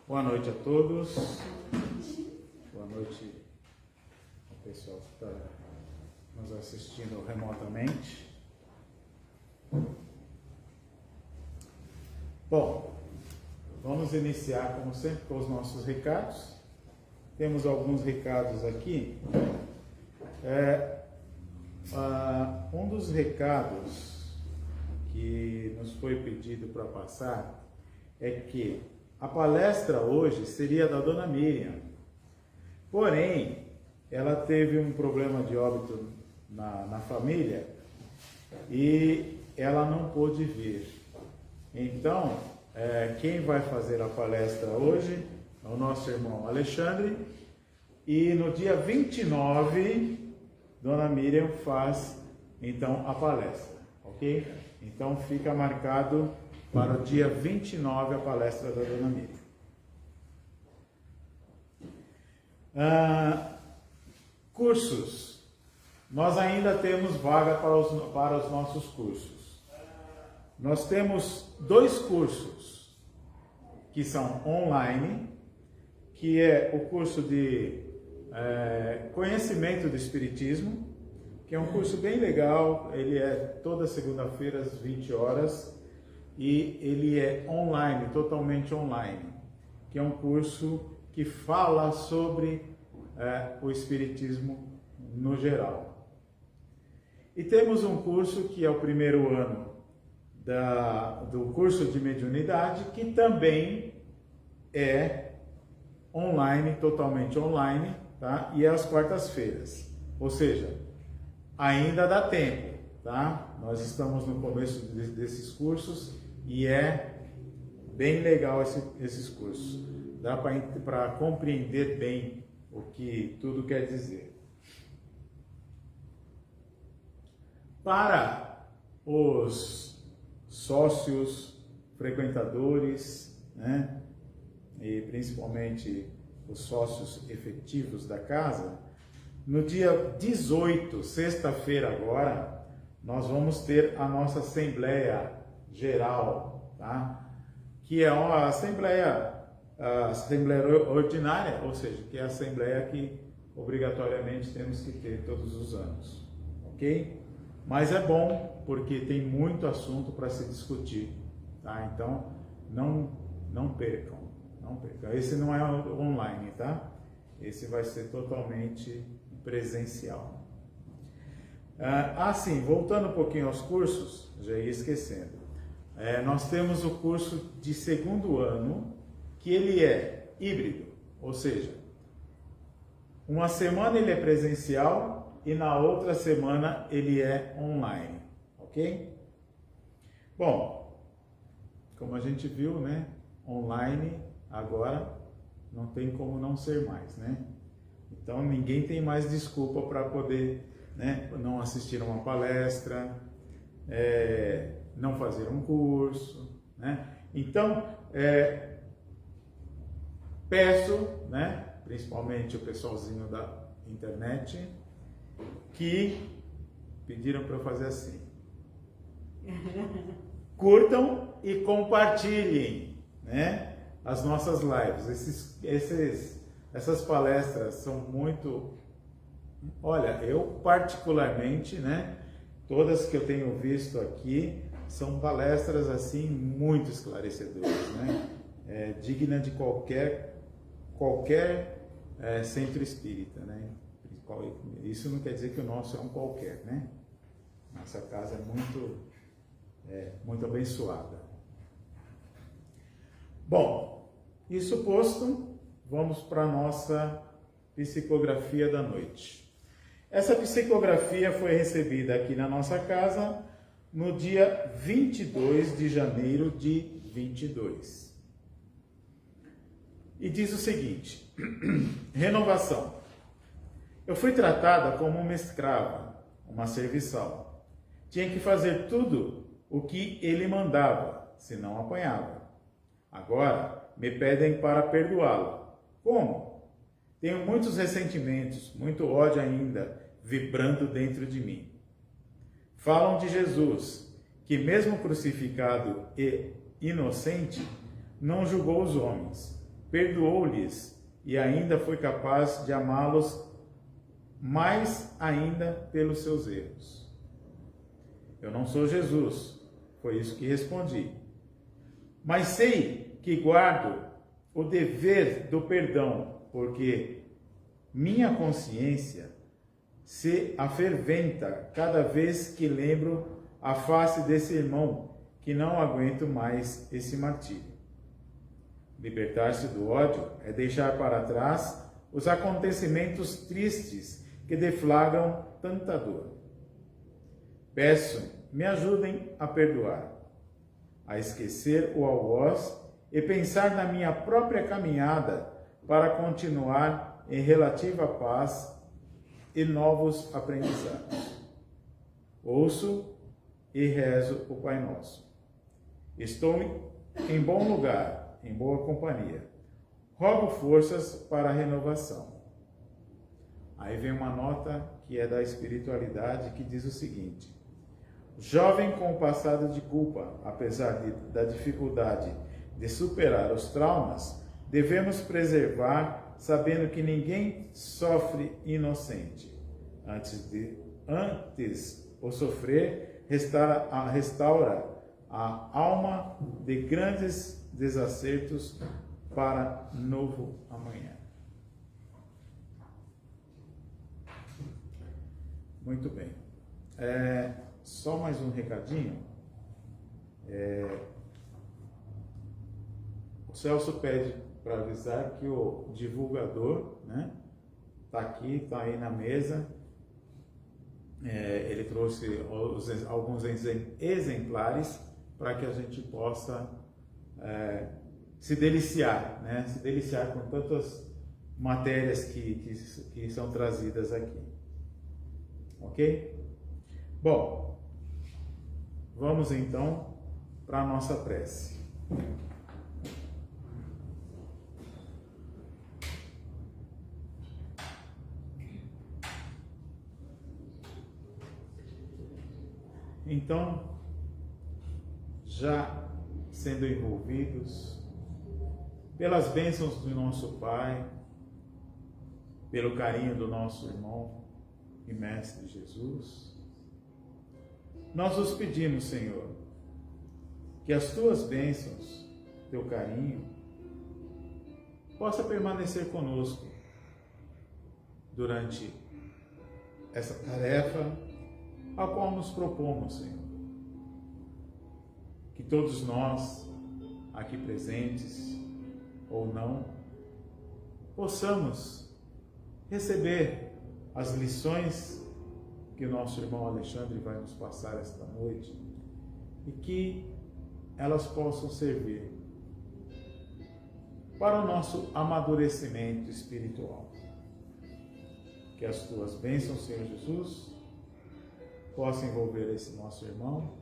Boa noite a todos. Boa noite ao pessoal que está nos assistindo remotamente. Bom, vamos iniciar, como sempre, com os nossos recados. Temos alguns recados aqui. Um dos recados que nos foi pedido para passar é que a palestra hoje seria da Dona Miriam, porém, ela teve um problema de óbito na família e ela não pôde vir. Então, quem vai fazer a palestra hoje é o nosso irmão Alexandre, e no dia 29, Dona Miriam faz, então, a palestra, ok? Então, fica marcado para o dia 29 a palestra da Dona Miriam. Cursos. Nós ainda temos vaga para os nossos cursos. Nós temos 2 cursos que são online, que é o curso de Conhecimento do Espiritismo, que é um curso bem legal. Ele é toda segunda-feira às 20 horas. E ele é online, totalmente online, que é um curso que fala sobre o Espiritismo no geral. E temos um curso que é o primeiro ano do curso de mediunidade, que também é online, totalmente online, tá? E é às quartas-feiras, ou seja, ainda dá tempo, tá? Nós estamos no começo desses cursos e é bem legal esses cursos. Dá para compreender bem o que tudo quer dizer. Para os sócios, frequentadores, né, e principalmente os sócios efetivos da casa, no dia 18, sexta-feira agora, nós vamos ter a nossa Assembleia Geral, tá? Que é uma assembleia ordinária, ou seja, que é a assembleia que obrigatoriamente temos que ter todos os anos, ok? Mas é bom porque tem muito assunto para se discutir, tá? Então não percam. Esse não é online, tá? Esse vai ser totalmente presencial. Sim, voltando um pouquinho aos cursos, já ia esquecendo. Nós temos o curso de segundo ano, que ele é híbrido, ou seja, uma semana ele é presencial e na outra semana ele é online, ok? Bom, como a gente viu, né, online agora não tem como não ser mais, né? Então ninguém tem mais desculpa para poder, né, não assistir a uma palestra, não fazer um curso, né? Então, peço, né, principalmente o pessoalzinho da internet, que pediram para eu fazer assim: curtam e compartilhem, né, as nossas lives. Essas palestras são muito... Olha, eu particularmente, né, todas que eu tenho visto aqui são palestras assim muito esclarecedoras, né? Digna de qualquer centro espírita, né? Isso não quer dizer que o nosso é um qualquer, né? Nossa casa é muito abençoada. Bom, isso posto, vamos para a nossa psicografia da noite. Essa psicografia foi recebida aqui na nossa casa no dia 22 de janeiro de 22. E diz o seguinte: renovação. Eu fui tratada como uma escrava, uma serviçal. Tinha que fazer tudo o que ele mandava, senão apanhava. Agora me pedem para perdoá-lo. Como? Tenho muitos ressentimentos, muito ódio ainda vibrando dentro de mim. Falam de Jesus, que mesmo crucificado e inocente, não julgou os homens, perdoou-lhes e ainda foi capaz de amá-los mais ainda pelos seus erros. Eu não sou Jesus, foi isso que respondi. Mas sei que guardo o dever do perdão, porque minha consciência se aferventa cada vez que lembro a face desse irmão que não aguento mais esse martírio. Libertar-se do ódio é deixar para trás os acontecimentos tristes que deflagram tanta dor. Peço, me ajudem a perdoar, a esquecer o algoz e pensar na minha própria caminhada para continuar em relativa paz e novos aprendizados. Ouço e rezo o Pai Nosso. Estou em bom lugar, em boa companhia. Rogo forças para a renovação. Aí vem uma nota que é da espiritualidade que diz o seguinte: jovem com o passado de culpa, apesar da dificuldade de superar os traumas, devemos preservar, sabendo que ninguém sofre inocente. Antes o sofrer, restaura a alma de grandes desacertos para novo amanhã. Muito bem. Só mais um recadinho. O Celso pede para avisar que o divulgador, né, está aqui, está aí na mesa. Ele trouxe alguns exemplares para que a gente possa se deliciar, né? Se deliciar com tantas matérias que são trazidas aqui. Ok? Bom, vamos então para a nossa prece. Então, já sendo envolvidos pelas bênçãos do nosso Pai, pelo carinho do nosso irmão e Mestre Jesus, nós os pedimos, Senhor, que as Tuas bênçãos, Teu carinho, possa permanecer conosco durante essa tarefa a qual nos propomos, Senhor. Que todos nós, aqui presentes ou não, possamos receber as lições que o nosso irmão Alexandre vai nos passar esta noite e que elas possam servir para o nosso amadurecimento espiritual. Que as Tuas bênçãos, Senhor Jesus, possa envolver esse nosso irmão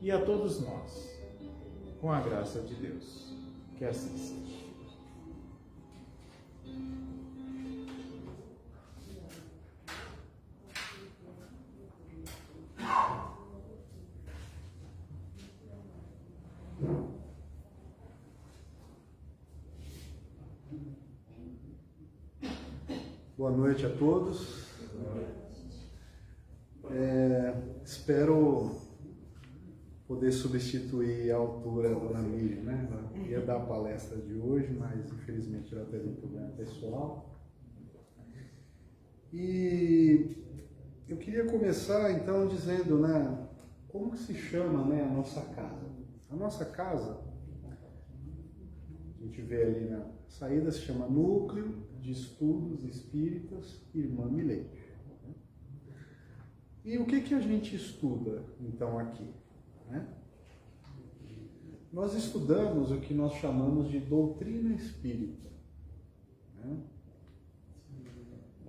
e a todos nós, com a graça de Deus. Que assim seja. Boa noite a todos. Espero poder substituir a altura da Dona Miriam, né? Ela ia dar a palestra de hoje, mas infelizmente ela teve um problema pessoal. E eu queria começar então dizendo, né, como que se chama, né, a nossa casa. A nossa casa, a gente vê ali na saída, se chama Núcleo de Estudos Espíritas Irmã Milete. E o que a gente estuda, então, aqui? Né? Nós estudamos o que nós chamamos de doutrina espírita. Né?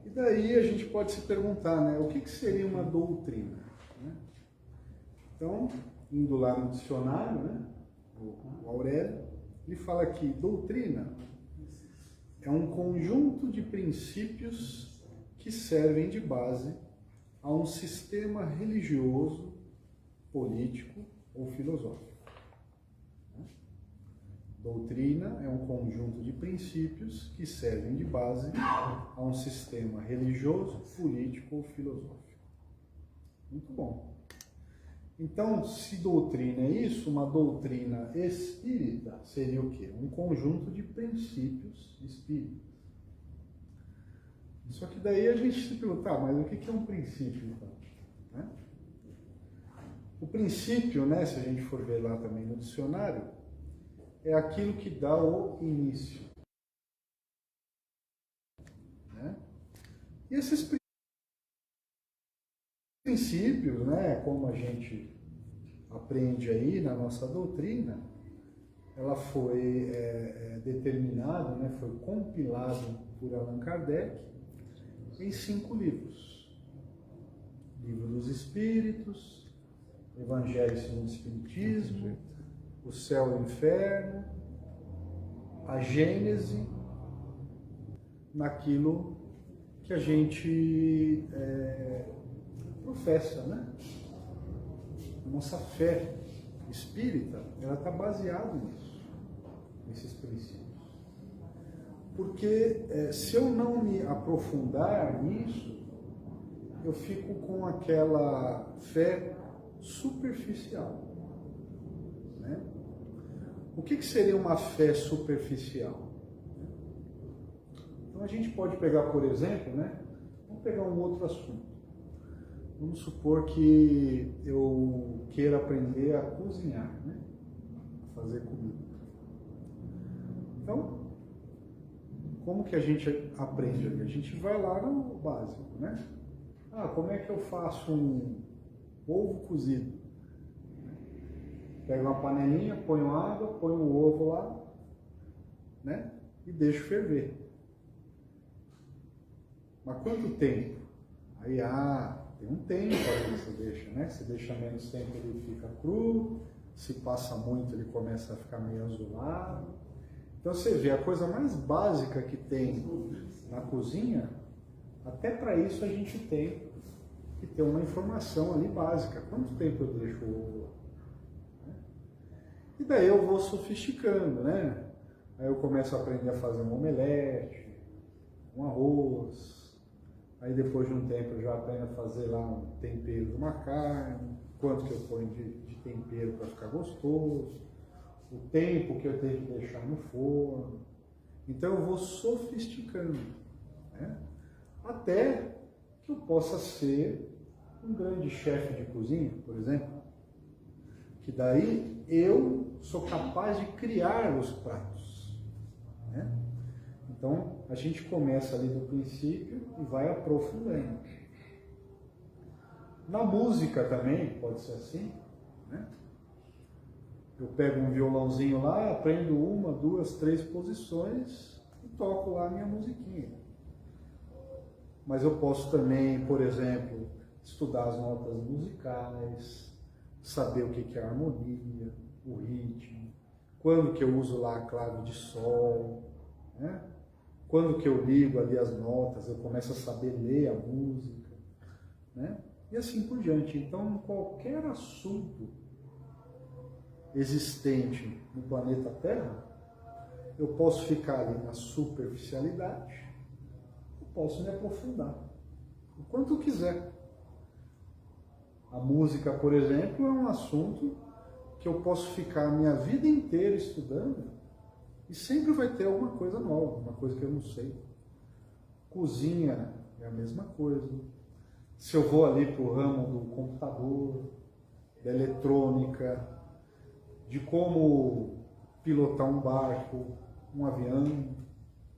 E daí a gente pode se perguntar, né, o que seria uma doutrina? Né? Então, indo lá no dicionário, né, o Aurélio, ele fala que doutrina é um conjunto de princípios que servem de base a um sistema religioso, político ou filosófico. Doutrina é um conjunto de princípios que servem de base a um sistema religioso, político ou filosófico. Muito bom. Então, se doutrina é isso, uma doutrina espírita seria o quê? Um conjunto de princípios espíritas. Só que daí a gente se pergunta, mas o que é um princípio, então? Né? O princípio, né, se a gente for ver lá também no dicionário, é aquilo que dá o início. Né? E esses princípios, né, como a gente aprende aí na nossa doutrina, ela foi determinada, né, foi compilado por Allan Kardec em 5 livros. Livro dos Espíritos, Evangelho segundo o Espiritismo, O Céu e o Inferno, a Gênese, naquilo que a gente professa, né? A nossa fé espírita, ela está baseada nisso, nesses princípios. Porque se eu não me aprofundar nisso, eu fico com aquela fé superficial. Né? O que seria uma fé superficial? Então a gente pode pegar, por exemplo, né? Vamos pegar um outro assunto. Vamos supor que eu queira aprender a cozinhar, né? A fazer comida. Então, como que a gente aprende ali? A gente vai lá no básico, né? Como é que eu faço um ovo cozido? Pego uma panelinha, ponho água, ponho o ovo lá, né? E deixo ferver. Mas quanto tempo? Aí, tem um tempo aí que você deixa, né? Se deixa menos tempo, ele fica cru. Se passa muito, ele começa a ficar meio azulado. Então você vê, a coisa mais básica que tem na cozinha, até para isso a gente tem que ter uma informação ali básica. Quanto tempo eu deixo o ovo? E daí eu vou sofisticando, né? Aí eu começo a aprender a fazer um omelete, um arroz. Aí depois de um tempo eu já aprendo a fazer lá um tempero de uma carne, quanto que eu ponho de tempero para ficar gostoso, o tempo que eu tenho que deixar no forno. Então eu vou sofisticando, né? Até que eu possa ser um grande chefe de cozinha, por exemplo, que daí eu sou capaz de criar os pratos, né? Então a gente começa ali do princípio e vai aprofundando. Na música também pode ser assim, né? Eu pego um violãozinho lá, aprendo 1, 2, 3 posições e toco lá a minha musiquinha. Mas eu posso também, por exemplo, estudar as notas musicais, saber o que é a harmonia, o ritmo, quando que eu uso lá a clave de sol, né? Quando que eu ligo ali as notas, eu começo a saber ler a música, né? E assim por diante. Então, qualquer assunto existente no planeta Terra, eu posso ficar ali na superficialidade, eu posso me aprofundar, o quanto eu quiser. A música, por exemplo, é um assunto que eu posso ficar a minha vida inteira estudando e sempre vai ter alguma coisa nova, uma coisa que eu não sei. Cozinha é a mesma coisa. Se eu vou ali para o ramo do computador, da eletrônica, de como pilotar um barco, um avião,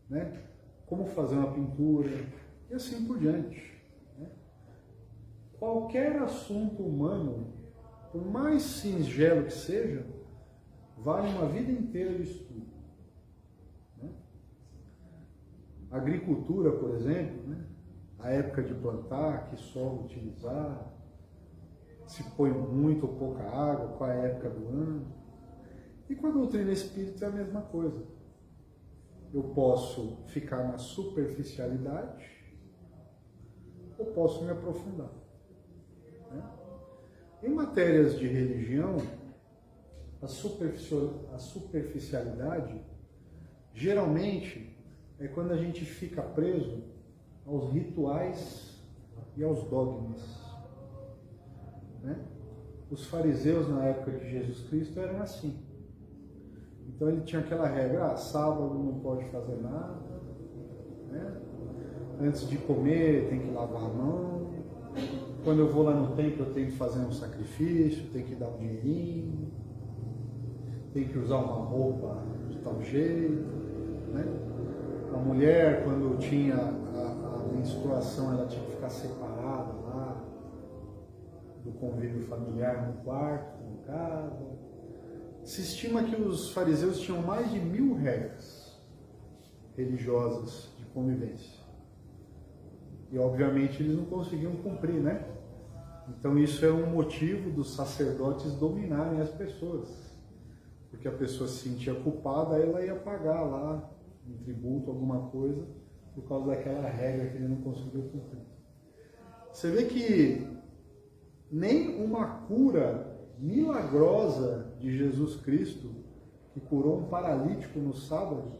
né? Como fazer uma pintura, e assim por diante. Né? Qualquer assunto humano, por mais singelo que seja, vale uma vida inteira de estudo. Né? A agricultura, por exemplo, né? A época de plantar, que solo utilizar, se põe muito ou pouca água, qual é a época do ano. E com a doutrina espírita é a mesma coisa. Eu posso ficar na superficialidade ou posso me aprofundar. Né? Em matérias de religião, a superficialidade, geralmente é quando a gente fica preso aos rituais e aos dogmas, né? Os fariseus na época de Jesus Cristo eram assim. Então ele tinha aquela regra, sábado não pode fazer nada, né? Antes de comer tem que lavar a mão, quando eu vou lá no templo eu tenho que fazer um sacrifício, tenho que dar um dinheirinho, tenho que usar uma roupa de tal jeito, né? A mulher, quando tinha a menstruação, ela tinha que ficar separada lá do convívio familiar no quarto, em casa. Se estima que os fariseus tinham mais de 1000 regras religiosas de convivência. E obviamente eles não conseguiam cumprir, né? Então isso é um motivo dos sacerdotes dominarem as pessoas. Porque a pessoa se sentia culpada, ela ia pagar lá um tributo, alguma coisa, por causa daquela regra que ele não conseguiu cumprir. Você vê que nem uma cura milagrosa de Jesus Cristo, que curou um paralítico no sábado,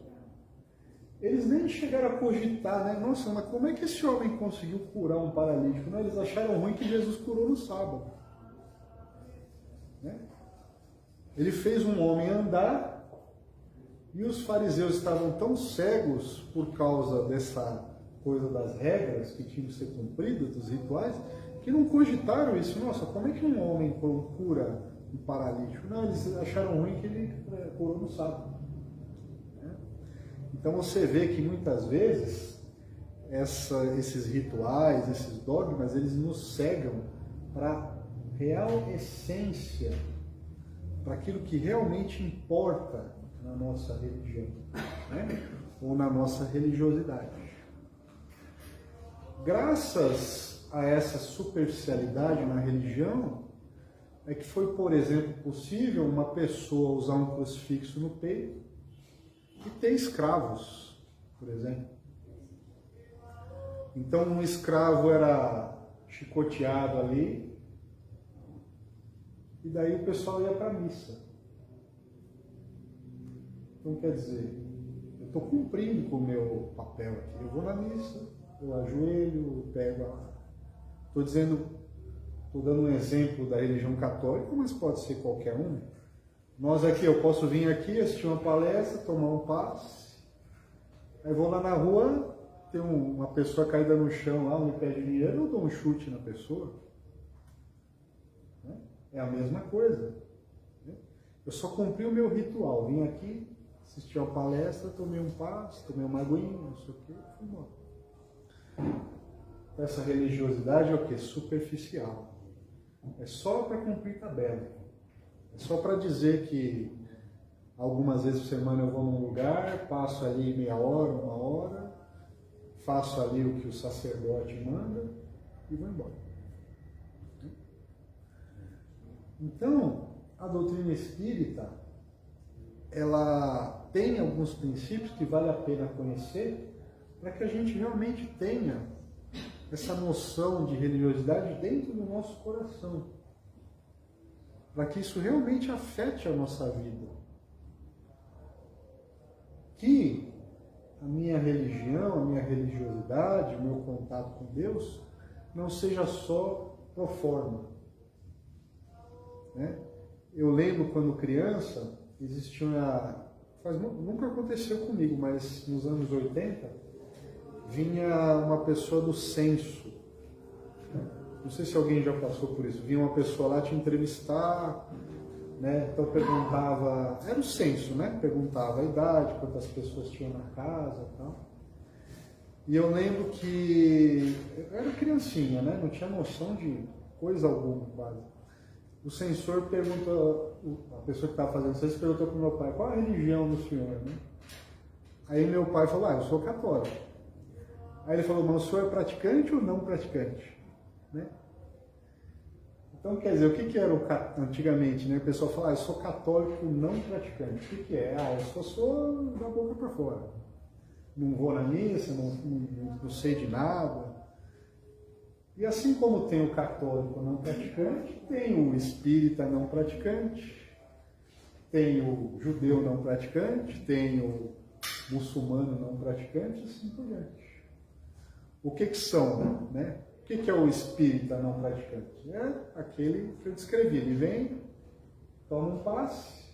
eles nem chegaram a cogitar, né? Nossa, mas como é que esse homem conseguiu curar um paralítico? Não, eles acharam ruim que Jesus curou no sábado, né? Ele fez um homem andar e os fariseus estavam tão cegos por causa dessa coisa das regras que tinham que ser cumpridas, dos rituais, que não cogitaram isso. Nossa, como é que um homem cura um paralítico? Não, eles acharam ruim que ele curou no sábado. Então você vê que muitas vezes esses rituais, esses dogmas, eles nos cegam para a real essência, para aquilo que realmente importa na nossa religião, né? Ou na nossa religiosidade. Graças a essa superficialidade na religião, é que foi, por exemplo, possível uma pessoa usar um crucifixo no peito e ter escravos, por exemplo. Então um escravo era chicoteado ali, e daí o pessoal ia para a missa. Então quer dizer, eu estou cumprindo com o meu papel aqui. Eu vou na missa, eu ajoelho, pego a... Estou dando um exemplo da religião católica, mas pode ser qualquer um. Nós aqui, eu posso vir aqui, assistir uma palestra, tomar um passe, aí vou lá na rua, tem uma pessoa caída no chão lá, me pede dinheiro, eu dou um chute na pessoa. É a mesma coisa. Eu só cumpri o meu ritual, vim aqui, assisti uma palestra, tomei um passe, tomei uma aguinha, não sei o que, fui embora. Essa religiosidade é o que? Superficial. É só para cumprir tabela. É só para dizer que algumas vezes por semana eu vou num lugar, passo ali meia hora, uma hora, faço ali o que o sacerdote manda e vou embora. Então, a doutrina espírita, ela tem alguns princípios que vale a pena conhecer para que a gente realmente tenha essa noção de religiosidade dentro do nosso coração, para que isso realmente afete a nossa vida. Que a minha religião, a minha religiosidade, o meu contato com Deus, não seja só pro forma. Né? Eu lembro quando criança, nunca aconteceu comigo, mas nos anos 80, vinha uma pessoa do censo. Não sei se alguém já passou por isso. Vinha uma pessoa lá te entrevistar, né? Então perguntava, era o censo, né? Perguntava a idade, quantas pessoas tinham na casa e tal. E eu lembro que eu era criancinha, né? Não tinha noção de coisa alguma quase. O censor perguntou, a pessoa que estava fazendo o censo perguntou para o meu pai, qual a religião do senhor, né? Aí meu pai falou, eu sou católico. Aí ele falou, mas o senhor é praticante ou não praticante? Né? Então, quer dizer, o que era antigamente, né? O pessoal falava, eu sou católico não praticante. O que é? Eu só sou da boca para fora. Não vou na missa, não sei de nada. E assim como tem o católico não praticante, tem o espírita não praticante, tem o judeu não praticante, tem o muçulmano não praticante e assim por diante. O que são, né? O que é o espírita não praticante? É aquele que eu descrevi. Ele vem, toma um passe,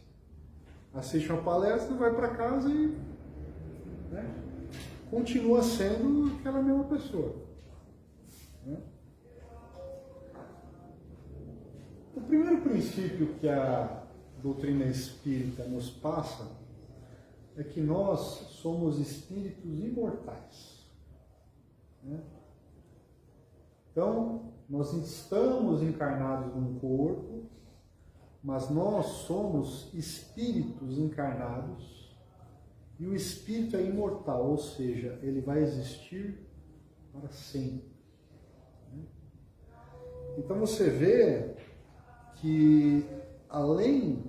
assiste uma palestra, vai para casa e, né, continua sendo aquela mesma pessoa. Né? O primeiro princípio que a doutrina espírita nos passa é que nós somos espíritos imortais. Né? Então, nós estamos encarnados num corpo, mas nós somos espíritos encarnados e o espírito é imortal, ou seja, ele vai existir para sempre. Então você vê que, além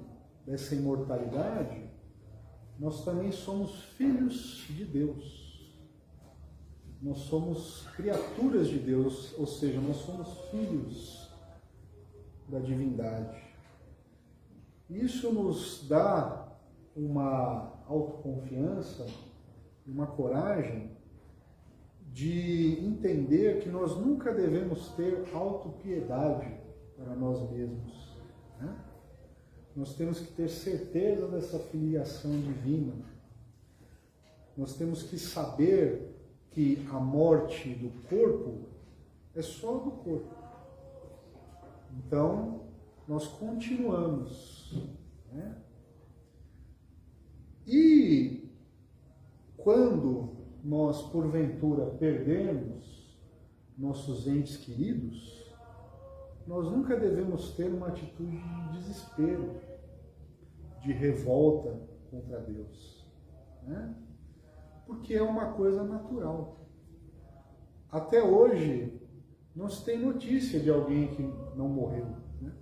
dessa imortalidade, nós também somos filhos de Deus. Nós somos criaturas de Deus, ou seja, nós somos filhos da divindade. Isso nos dá uma autoconfiança, uma coragem de entender que nós nunca devemos ter autopiedade para nós mesmos. Né? Nós temos que ter certeza dessa filiação divina. Nós temos que saber que a morte do corpo é só do corpo. Então, nós continuamos. Né? E quando nós, porventura, perdemos nossos entes queridos, nós nunca devemos ter uma atitude de desespero, de revolta contra Deus. Né? Porque é uma coisa natural. Até hoje, não se tem notícia de alguém que não morreu. Né?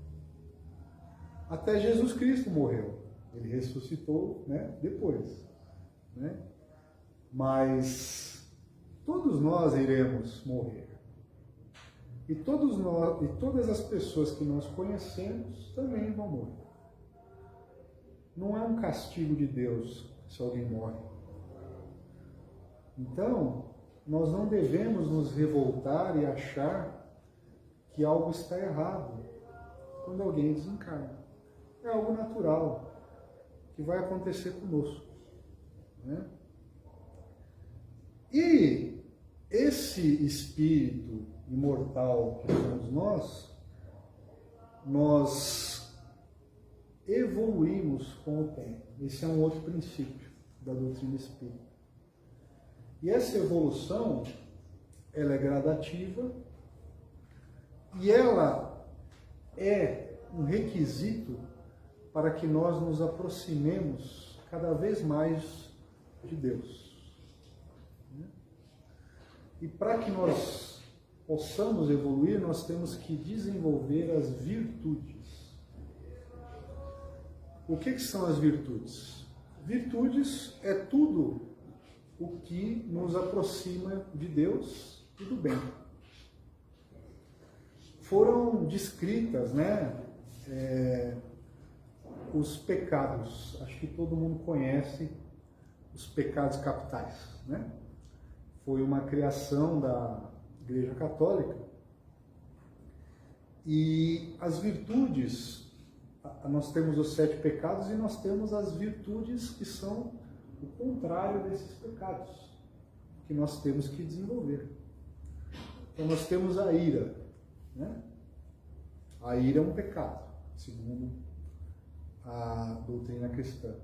Até Jesus Cristo morreu. Ele ressuscitou, né, depois. Né? Mas todos nós iremos morrer. E todos nós, e todas as pessoas que nós conhecemos também vão morrer. Não é um castigo de Deus se alguém morre. Então, nós não devemos nos revoltar e achar que algo está errado quando alguém desencarna. É algo natural que vai acontecer conosco. Né? E esse espírito imortal que somos nós evoluímos com o tempo. Esse é um outro princípio da doutrina espírita. E essa evolução, ela é gradativa e ela é um requisito para que nós nos aproximemos cada vez mais de Deus. E para que nós possamos evoluir, nós temos que desenvolver as virtudes. O que são as virtudes? Virtudes é tudo o que nos aproxima de Deus e do bem. Foram descritas, né, os pecados. Acho que todo mundo conhece os pecados capitais, né? Foi uma criação da Igreja Católica. E as virtudes, nós temos os 7 pecados e nós temos as virtudes que são o contrário desses pecados, que nós temos que desenvolver. Então nós temos a ira. Né? A ira é um pecado, segundo a doutrina cristã.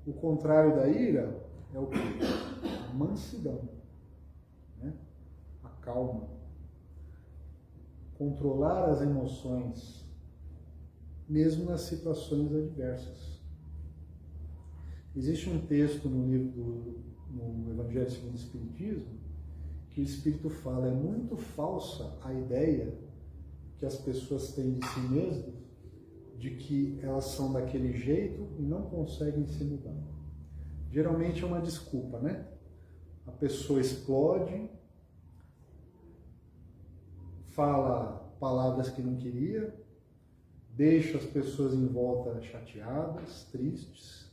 O contrário da ira é o quê? A mansidão. Né? A calma. Controlar as emoções, mesmo nas situações adversas. Existe um texto no Evangelho segundo o Espiritismo que o Espírito fala, é muito falsa a ideia que as pessoas têm de si mesmas, de que elas são daquele jeito e não conseguem se mudar. Geralmente é uma desculpa, né? A pessoa explode, fala palavras que não queria, deixa as pessoas em volta chateadas, tristes,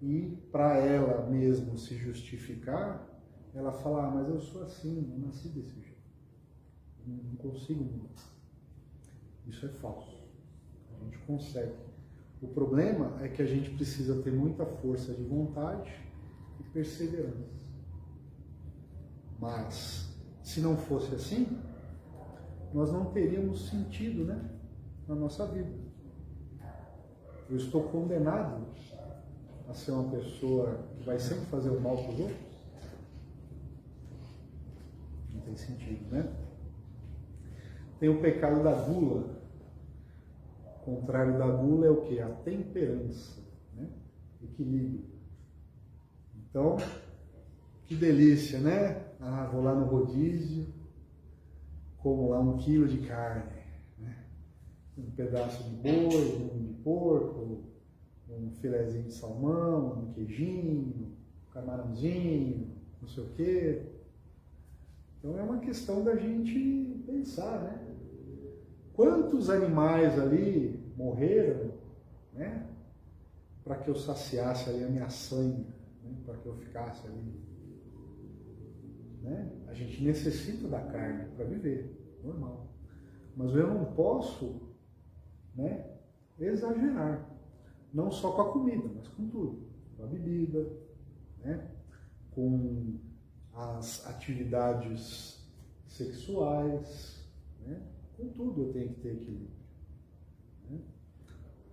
e para ela mesma se justificar, ela fala, mas eu sou assim, eu nasci desse jeito, não consigo mudar. Isso é falso. A gente consegue. O problema é que a gente precisa ter muita força de vontade e perseverança. Mas, se não fosse assim, nós não teríamos sentido, né, na nossa vida. Eu estou condenado a ser uma pessoa que vai sempre fazer o mal para os outros? Não tem sentido, né? Tem o pecado da gula. O contrário da gula é o quê? A temperança, né? Equilíbrio. Então, que delícia, né? Ah, vou lá no rodízio, como lá 1 quilo de carne, né? Um pedaço de boi, um de porco, um filezinho de salmão, um queijinho, um camarãozinho, não sei o quê. Então é uma questão da gente pensar, né? Quantos animais ali morreram, né? Para que eu saciasse ali a minha sangue, né? Para que eu ficasse ali. Né? A gente necessita da carne para viver, normal. Mas eu não posso, né, exagerar. Não só com a comida, mas com tudo. Com a bebida, né? Com as atividades sexuais, né? Com tudo eu tenho que ter equilíbrio. Né?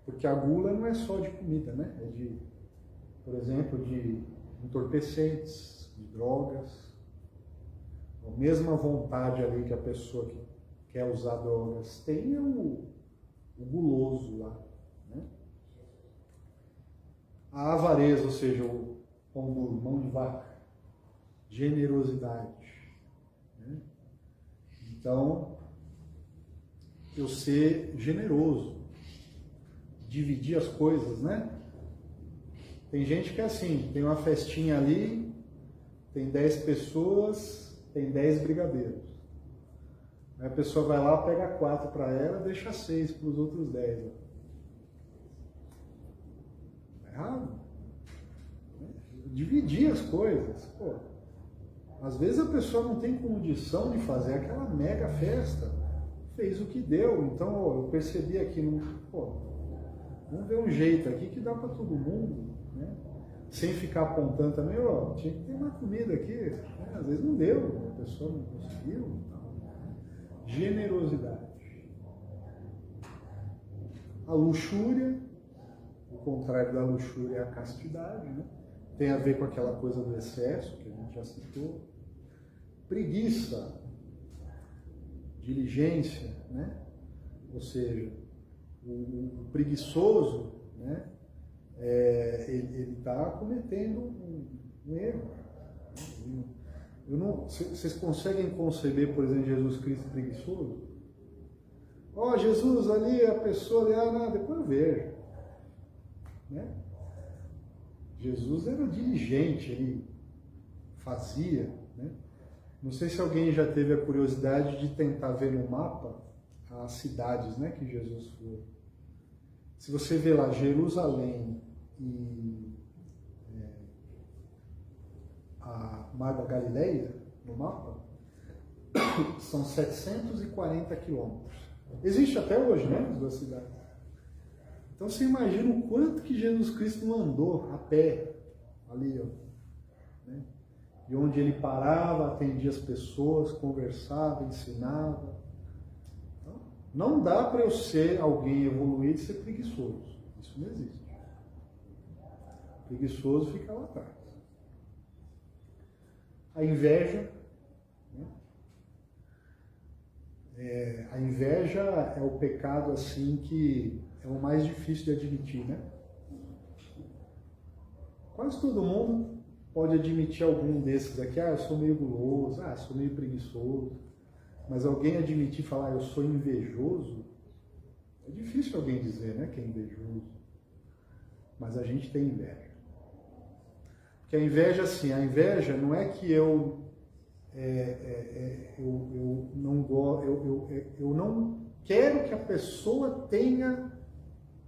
Porque a gula não é só de comida, né? É de, por exemplo, de entorpecentes, de drogas. A mesma vontade ali que a pessoa que quer usar drogas tem é o guloso lá. Né? A avareza, ou seja, o pão duro, mão de vaca, generosidade. Né? Então, eu ser generoso, dividir as coisas, né? Tem gente que é assim, tem uma festinha ali, tem 10 pessoas, tem 10 brigadeiros. Aí a pessoa vai lá, pega 4 para ela, deixa 6 para os outros 10. É errado. Dividir as coisas. Pô, às vezes a pessoa não tem condição de fazer aquela mega festa. Fez o que deu. Então, ó, eu percebi aqui, vamos ver um jeito aqui que dá para todo mundo, né? Sem ficar apontando também, ó, tinha que ter mais comida aqui. Né? Às vezes não deu, a pessoa não conseguiu. Não. Generosidade. A luxúria, o contrário da luxúria é a castidade, né? Tem a ver com aquela coisa do excesso, que a gente já citou. Preguiça, diligência, né? Ou seja, o preguiçoso, né? Ele está cometendo um erro. Vocês conseguem conceber, por exemplo, Jesus Cristo preguiçoso? Ó, Jesus ali, a pessoa ali, não, depois eu vejo. Né? Jesus era diligente, ele fazia. Né? Não sei se alguém já teve a curiosidade de tentar ver no mapa as cidades, né, que Jesus foi. Se você vê lá Jerusalém e a Mar da Galileia, no mapa, são 740 quilômetros. Existe até hoje, né, as duas cidades. Então você imagina o quanto que Jesus Cristo não andou a pé, ali, ó, né? E onde ele parava, atendia as pessoas, conversava, ensinava. Então, não dá para eu ser alguém evoluído e ser preguiçoso. Isso não existe. Preguiçoso fica lá atrás. A inveja, né? A inveja é o pecado assim que é o mais difícil de admitir, né? Quase todo mundo pode admitir algum desses aqui. Eu sou meio guloso, sou meio preguiçoso. Mas alguém admitir e falar, eu sou invejoso, é difícil alguém dizer, né, que é invejoso. Mas a gente tem inveja. Porque a inveja, assim, a inveja não é que eu não quero que a pessoa tenha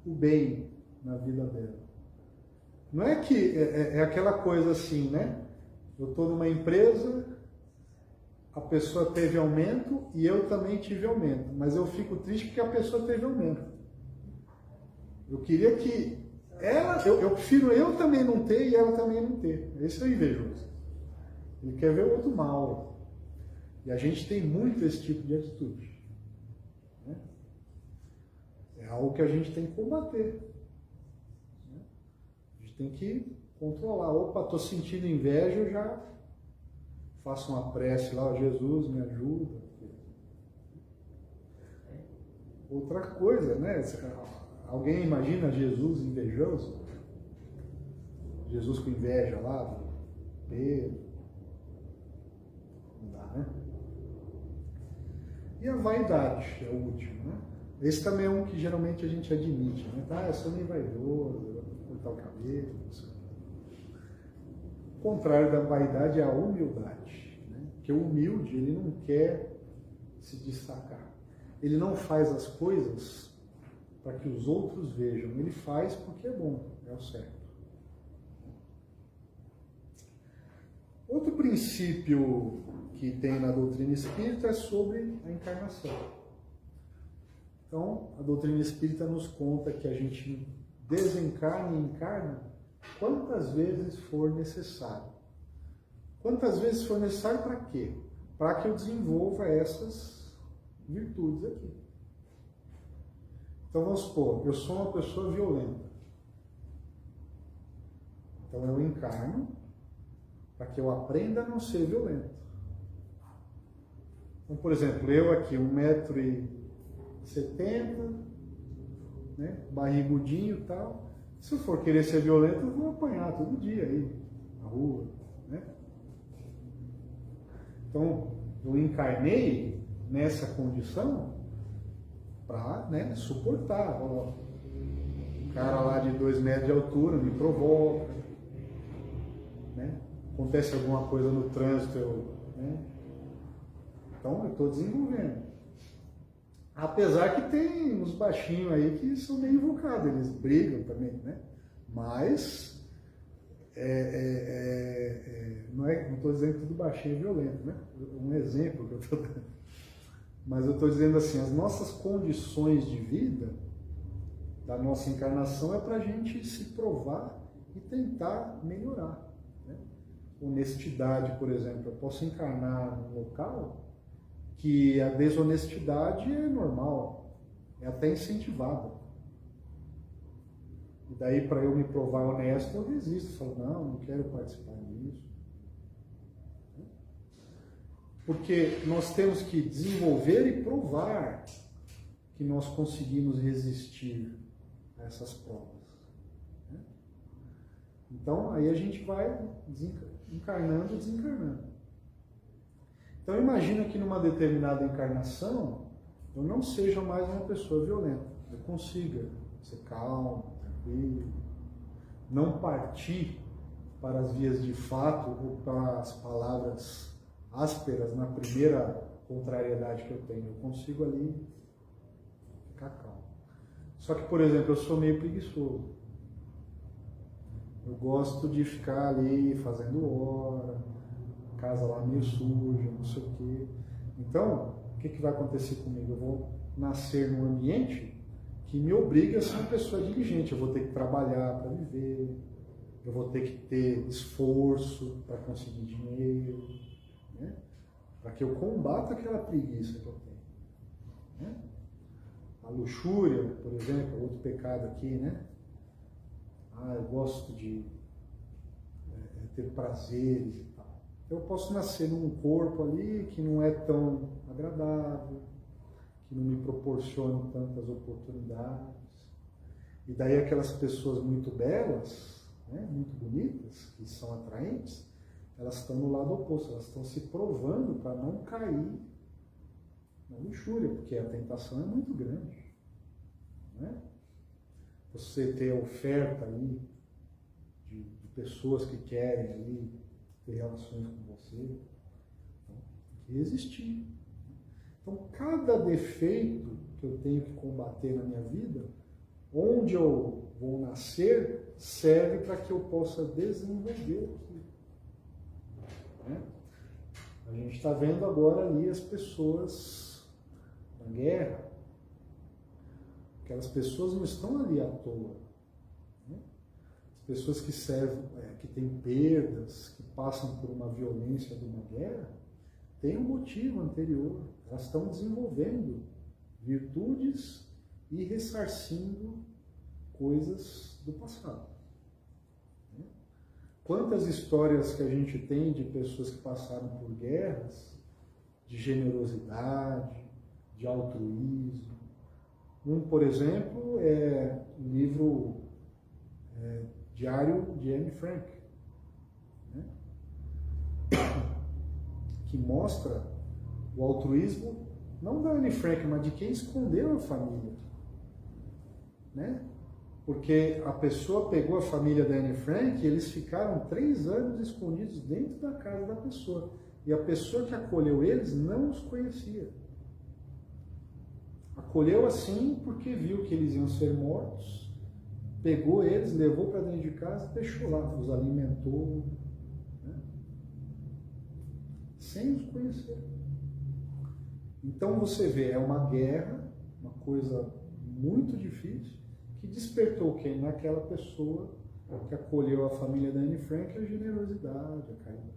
o bem na vida dela. Não é que é aquela coisa assim, né? Eu estou numa empresa, a pessoa teve aumento e eu também tive aumento, mas eu fico triste porque a pessoa teve aumento. Eu queria que eu prefiro eu também não ter e ela também não ter. Esse é o invejoso. Ele quer ver o outro mal. E a gente tem muito esse tipo de atitude. Né? É algo que a gente tem que combater. Né? A gente tem que controlar. Opa, estou sentindo inveja, eu já faço uma prece lá, Jesus, me ajuda. Outra coisa, né? Alguém imagina Jesus invejoso? Jesus com inveja lá do Pedro? Não dá, né? E a vaidade é o último, né? Esse também é um que geralmente a gente admite, né? Ah, eu sou meio vaidoso, eu vou cortar o cabelo, não sei. O contrário da vaidade é a humildade, né? Porque o humilde, ele não quer se destacar. Ele não faz as coisas para que os outros vejam. Ele faz porque é bom, é o certo. Outro princípio que tem na doutrina espírita é sobre a encarnação. Então, a doutrina espírita nos conta que a gente desencarna e encarna quantas vezes for necessário. Quantas vezes for necessário para quê? Para que eu desenvolva essas virtudes aqui. Então vamos supor, eu sou uma pessoa violenta. Então eu encarno para que eu aprenda a não ser violento. Então, por exemplo, eu aqui, 1,70 m, né, barrigudinho e tal. Se eu for querer ser violento, eu vou apanhar todo dia aí, na rua, né? Então, eu encarnei nessa condição para, né, suportar. O cara lá de 2 metros de altura me provoca, né? Acontece alguma coisa no trânsito, né? Então eu estou desenvolvendo. Apesar que tem uns baixinhos aí que são meio invocados, eles brigam também, né? Mas não estou dizendo que tudo baixinho é violento, né? Um exemplo que eu estou dando. Mas eu estou dizendo assim, as nossas condições de vida, da nossa encarnação, é para a gente se provar e tentar melhorar. Né? Honestidade, por exemplo, eu posso encarnar num local que a desonestidade é normal, é até incentivada. E daí, para eu me provar honesto, eu resisto, falo, não quero participar disso. Porque nós temos que desenvolver e provar que nós conseguimos resistir a essas provas. Né? Então, aí a gente vai encarnando e desencarnando. Então, imagina que numa determinada encarnação, eu não seja mais uma pessoa violenta. Eu consiga ser calmo, tranquilo, não partir para as vias de fato ou para as palavras ásperas na primeira contrariedade que eu tenho. Eu consigo ali ficar calmo. Só que, por exemplo, eu sou meio preguiçoso. Eu gosto de ficar ali fazendo hora, casa lá meio suja, não sei o quê. Então, o que vai acontecer comigo? Eu vou nascer num ambiente que me obriga a ser uma pessoa diligente. Eu vou ter que trabalhar para viver, eu vou ter que ter esforço para conseguir dinheiro, né? Para que eu combata aquela preguiça que eu tenho. Né? A luxúria, por exemplo, é outro pecado aqui, né? Eu gosto de ter prazeres e tal. Eu posso nascer num corpo ali que não é tão agradável, que não me proporciona tantas oportunidades. E daí aquelas pessoas muito belas, né, muito bonitas, que são atraentes, elas estão no lado oposto, elas estão se provando para não cair na luxúria, porque a tentação é muito grande. Né? Você ter a oferta aí de pessoas que querem ali ter relações com você, então, tem que resistir. Então, cada defeito que eu tenho que combater na minha vida, onde eu vou nascer, serve para que eu possa desenvolver aquilo. Né? A gente está vendo agora ali as pessoas na guerra. Aquelas pessoas não estão ali à toa. Né? As pessoas que servem, que têm perdas, que passam por uma violência de uma guerra, têm um motivo anterior. Elas estão desenvolvendo virtudes e ressarcindo coisas do passado. Né? Quantas histórias que a gente tem de pessoas que passaram por guerras, de generosidade, de altruísmo. Por exemplo, é o livro Diário de Anne Frank, né? Que mostra o altruísmo, não da Anne Frank, mas de quem escondeu a família. Né? Porque a pessoa pegou a família da Anne Frank e eles ficaram 3 anos escondidos dentro da casa da pessoa. E a pessoa que acolheu eles não os conhecia. Acolheu assim porque viu que eles iam ser mortos, pegou eles, levou para dentro de casa e deixou lá, os alimentou, né? Sem os conhecer. Então você vê, é uma guerra, uma coisa muito difícil, que despertou quem? Naquela pessoa que acolheu a família da Anne Frank, a generosidade, a caridade.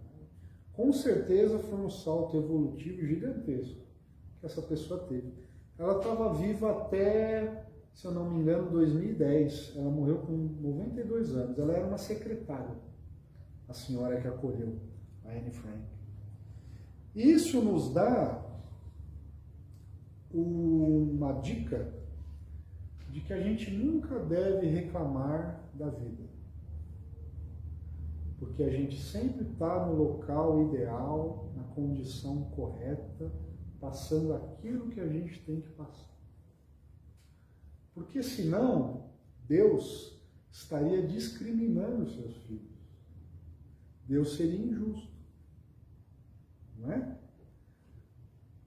Com certeza foi um salto evolutivo gigantesco que essa pessoa teve. Ela estava viva até, se eu não me engano, 2010. Ela morreu com 92 anos. Ela era uma secretária, a senhora que acolheu a Anne Frank. Isso nos dá uma dica de que a gente nunca deve reclamar da vida. Porque a gente sempre está no local ideal, na condição correta, passando aquilo que a gente tem que passar. Porque senão, Deus estaria discriminando os seus filhos. Deus seria injusto. Não é?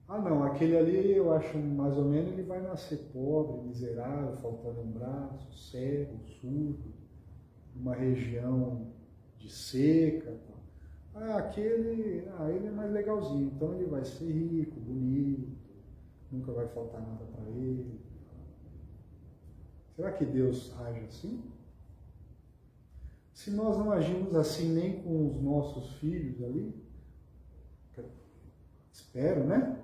Ah não, aquele ali eu acho mais ou menos, ele vai nascer pobre, miserável, faltando um braço, cego, surdo, numa região de seca. Ele é mais legalzinho, então ele vai ser rico, bonito, nunca vai faltar nada para ele. Será que Deus age assim? Se nós não agimos assim nem com os nossos filhos ali, espero, né?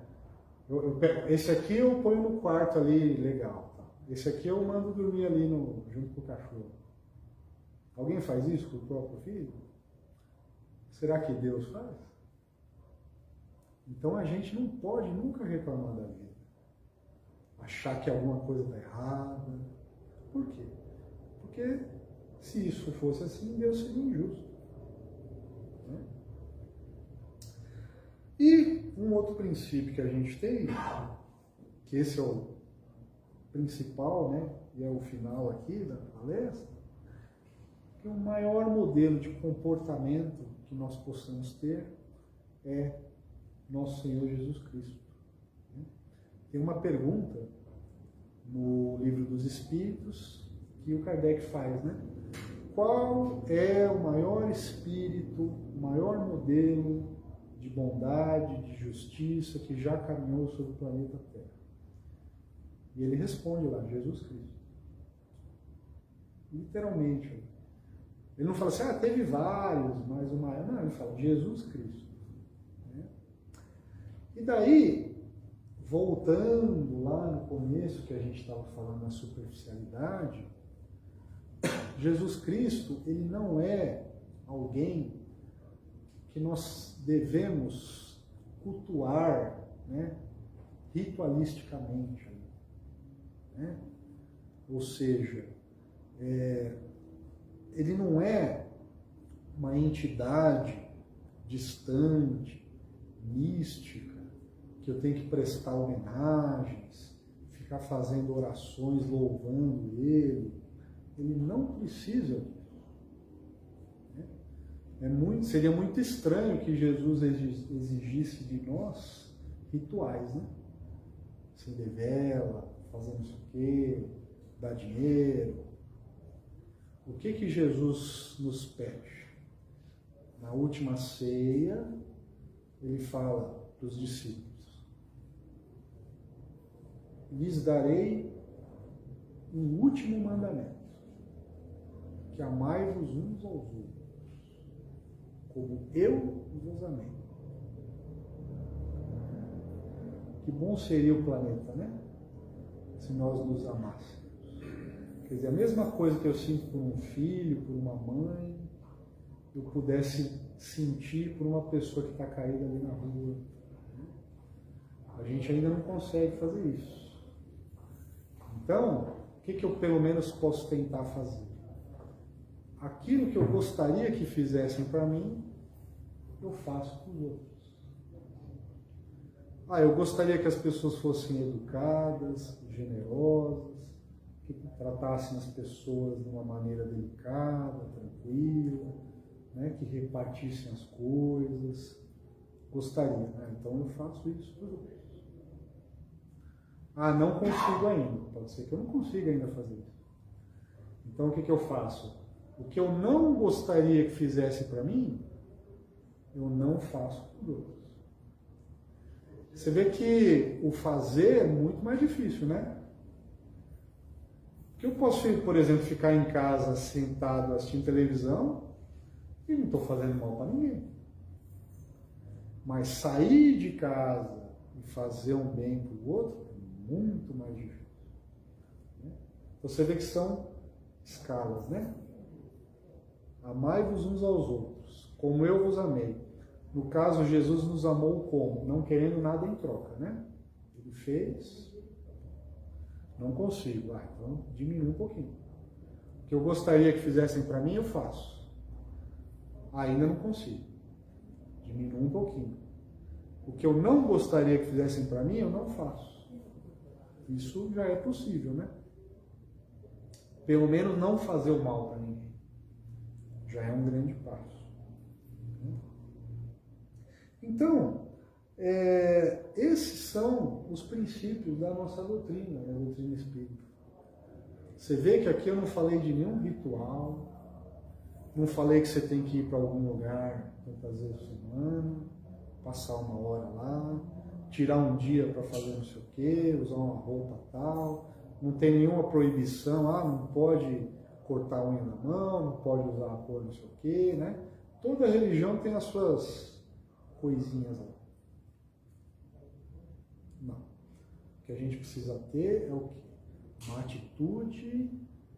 Esse aqui eu ponho no quarto ali, legal. Tá? Esse aqui eu mando dormir ali junto com o cachorro. Alguém faz isso com o próprio filho? Será que Deus faz? Então a gente não pode nunca reclamar da vida. Achar que alguma coisa está errada. Por quê? Porque se isso fosse assim, Deus seria injusto. Né? E um outro princípio que a gente tem, que esse é o principal, né? E é o final aqui da palestra, que o maior modelo de comportamento que nós possamos ter é nosso Senhor Jesus Cristo. Tem uma pergunta no Livro dos Espíritos que o Kardec faz, né? Qual é o maior espírito, o maior modelo de bondade, de justiça que já caminhou sobre o planeta Terra? E ele responde lá, Jesus Cristo. Literalmente. Ele não fala assim, teve vários, mas o maior. Não, ele fala Jesus Cristo. Né? E daí, voltando lá no começo que a gente estava falando na superficialidade, Jesus Cristo, ele não é alguém que nós devemos cultuar, né, ritualisticamente. Né? Ou seja, ele não é uma entidade distante, mística, que eu tenho que prestar homenagens, ficar fazendo orações louvando ele. Ele não precisa disso. Seria muito estranho que Jesus exigisse de nós rituais, né? Acender vela, fazer não sei o quê, dar dinheiro. O que Jesus nos pede? Na última ceia, ele fala para os discípulos: lhes darei um último mandamento, que amai-vos uns aos outros, como eu vos amei. Que bom seria o planeta, né? Se nós nos amássemos. Quer dizer, a mesma coisa que eu sinto por um filho, por uma mãe, eu pudesse sentir por uma pessoa que está caída ali na rua. A gente ainda não consegue fazer isso. Então, o que eu pelo menos posso tentar fazer? Aquilo que eu gostaria que fizessem para mim, eu faço para os outros. Eu gostaria que as pessoas fossem educadas, generosas, que tratassem as pessoas de uma maneira delicada, tranquila, né? Que repartissem as coisas. Gostaria, né? Então eu faço isso para os outros. Não consigo ainda. Pode ser que eu não consiga ainda fazer isso. Então o que eu faço? O que eu não gostaria que fizesse para mim, eu não faço para os outros. Você vê que o fazer é muito mais difícil, né? Porque eu posso, por exemplo, ficar em casa sentado assistindo televisão e não estou fazendo mal para ninguém. Mas sair de casa e fazer um bem para o outro é muito mais difícil. Né? Então você vê que são escalas, né? Amai-vos uns aos outros, como eu vos amei. No caso, Jesus nos amou como? Não querendo nada em troca, né? Ele fez, não consigo. Então diminui um pouquinho. O que eu gostaria que fizessem para mim, eu faço. Ainda não consigo. Diminui um pouquinho. O que eu não gostaria que fizessem para mim, eu não faço. Isso já é possível, né? Pelo menos não fazer o mal para ninguém. Já é um grande passo. Então, esses são os princípios da nossa doutrina, da doutrina espírita. Você vê que aqui eu não falei de nenhum ritual, não falei que você tem que ir para algum lugar tantas vezes por semana, passar uma hora lá, tirar um dia para fazer não sei o quê, usar uma roupa tal, não tem nenhuma proibição, não pode cortar a unha na mão, não pode usar a cor não sei o quê, né? Toda religião tem as suas coisinhas lá. Não. O que a gente precisa ter é o quê? Uma atitude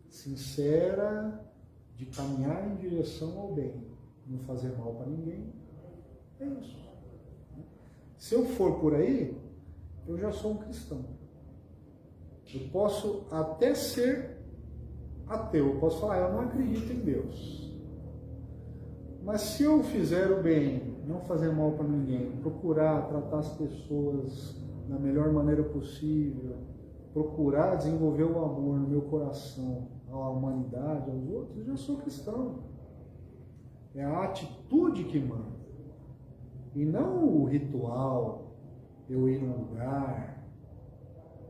sincera de caminhar em direção ao bem, não fazer mal para ninguém. É isso. Se eu for por aí, eu já sou um cristão. Eu posso até ser ateu, eu posso falar, eu não acredito em Deus. Mas se eu fizer o bem, não fazer mal para ninguém, procurar tratar as pessoas da melhor maneira possível, procurar desenvolver o amor no meu coração, à humanidade, aos outros, eu já sou cristão. É a atitude que manda. E não o ritual, eu ir num lugar.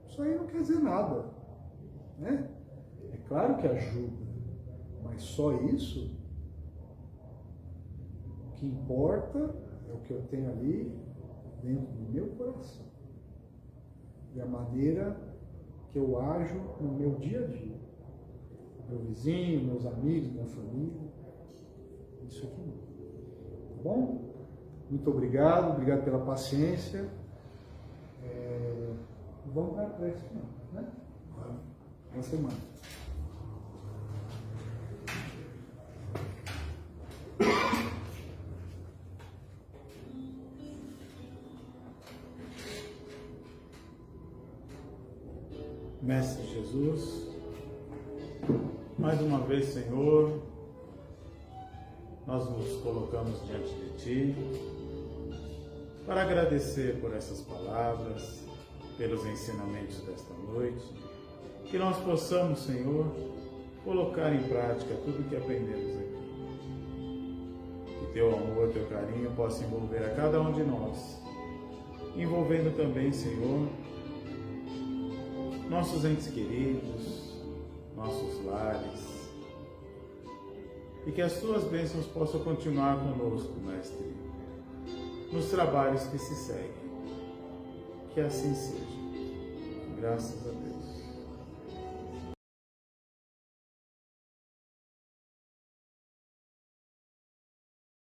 Isso aí não quer dizer nada, né? É claro que ajuda, mas só isso. O que importa é o que eu tenho ali dentro do meu coração. E a maneira que eu ajo no meu dia a dia. Meu vizinho, meus amigos, minha família. Isso aqui não. Tá bom? Muito obrigado pela paciência. Vamos para a prece, né? Boa semana. Mestre Jesus, mais uma vez, Senhor, nós nos colocamos diante de Ti para agradecer por essas palavras, pelos ensinamentos desta noite, que nós possamos, Senhor, colocar em prática tudo o que aprendemos aqui. Que Teu amor, Teu carinho possa envolver a cada um de nós, envolvendo também, Senhor, nossos entes queridos, nossos lares. E que as tuas bênçãos possam continuar conosco, Mestre, nos trabalhos que se seguem. Que assim seja. Graças a Deus.